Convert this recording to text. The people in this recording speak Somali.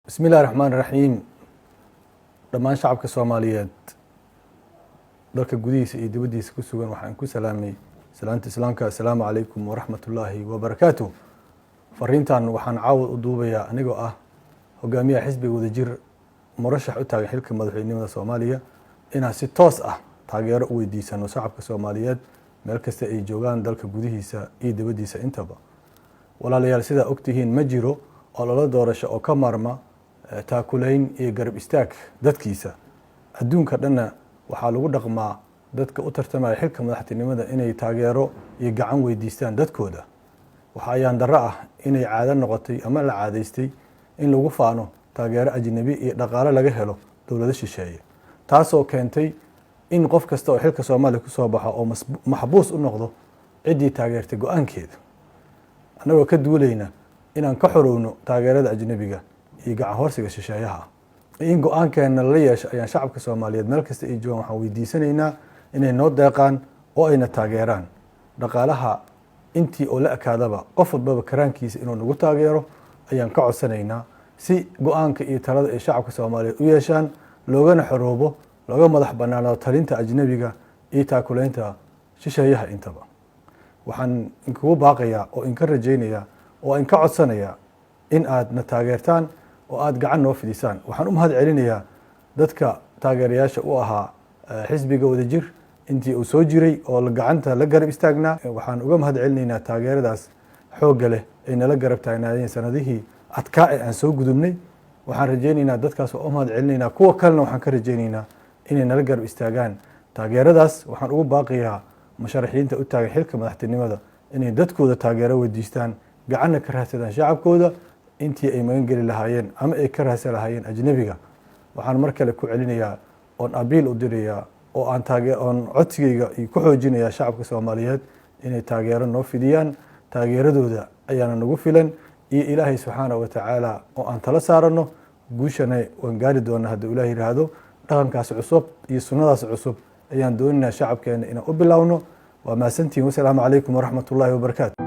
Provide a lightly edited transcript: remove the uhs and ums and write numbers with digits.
بسم الله الرحمن الرحيم dhammaan shacabka Soomaaliyeed dalka gudihiisa iyo dibadiisa ku sugan waxaan ku salaamay salaanta islaamka assalaamu calaykum wa rahmatullaahi wa barakaatuh. Fariintan waxaan caawid u duubayaa anigoo ah hogaamiyaha xisbiga wadajir murashax u taagan xilka madaxweynimada Soomaaliya inaan si toos ah taageero u weydiisano shacabka Soomaaliyeed meel kasta ay joogaan dalka gudihiisa iyo dibadiisa intaba. walaalayaal sida ogtihiin ma jiro olole doorasho oo ka marma taakulayn iyo garab istaag dadkiisa adduunka dhanna waxaa lagu dhaqmaa dadka u tartamaya xilka madaxtinimada inay taageero iyo gacan weydiistaan dadkooda. waxa ayaan darro ah inay caado noqotay ama la caadaystay in lagu faano taageero ajnabi iyo dhaqaale laga helo dowlado shisheeye, taasoo keentay in qof kasta oo xilka Soomaaliya ku soo baxo oo maxbuus u noqdo ciddii taageertay go'aankeeda. annagoo ka duulayna inaan ka xorowno taageerada ajnabiga iyo gacan horsiga shisheeyaha in go'aankeena la yeesho ayaan shacabka Soomaaliyeed meel kasta ay joogaan waxaan weydiisanaynaa inay noo deeqaan oo ayna taageeraan dhaqaalaha intii oo la akaadaba qof walbaba karaankiisa inuu nagu taageero ayaan ka codsanaynaa si go'aanka iyo talada ay shacabka Soomaaliyeed u yeeshaan loogana xoroobo looga madax bannaanaado talinta ajnabiga iyo taakulaynta shisheeyaha intaba. waxaan inkugu baaqayaa oo inka rajaynayaa oo inka codsanayaa in aad na taageertaan oo aad gacan noo fidisaan. waxaan u mahad celinayaa dadka taageerayaasha u ahaa xisbiga wadajir intii uu soo jiray oo gacanta la garab istaagnaa. waxaan uga mahad celinaynaa taageeradaas xoogga leh ay nala garab taagnaayeen sanadihii adkaa ee aan soo gudubnay. waxaan rajaynaynaa dadkaas oo u mahad celinaynaa, kuwa kalena waxaan ka rajaynaynaa inay nala garab istaagaan taageeradaas. waxaan ugu baaqayaa musharaxiinta u taagan xilka madaxtinimada inay dadkooda taageero weydiistaan, gacanna ka raadsadaan shacabkooda intii ay magan geli lahaayeen ama ay ka raadsan lahaayeen ajnabiga. waxaan mar kale ku celinayaa oon abiil u dirayaa oo oon codsigayga ku xoojinayaa shacabka Soomaaliyeed inay taageero noo fidiyaan. taageeradooda ayaana nagu filan iyo Ilaahay subxaanahu wa tacaala oo aan tala saarano guushana waan gaari doonaa hadduu Ilaahay yiraahdo. dhaqankaas cusub iyo sunnadaas cusub ayaan doonaynaa shacabkeena inaan u bilowno. waa mahadsantihiin. wassalaamu calaykum waraxmatullaahi wabarakaatu.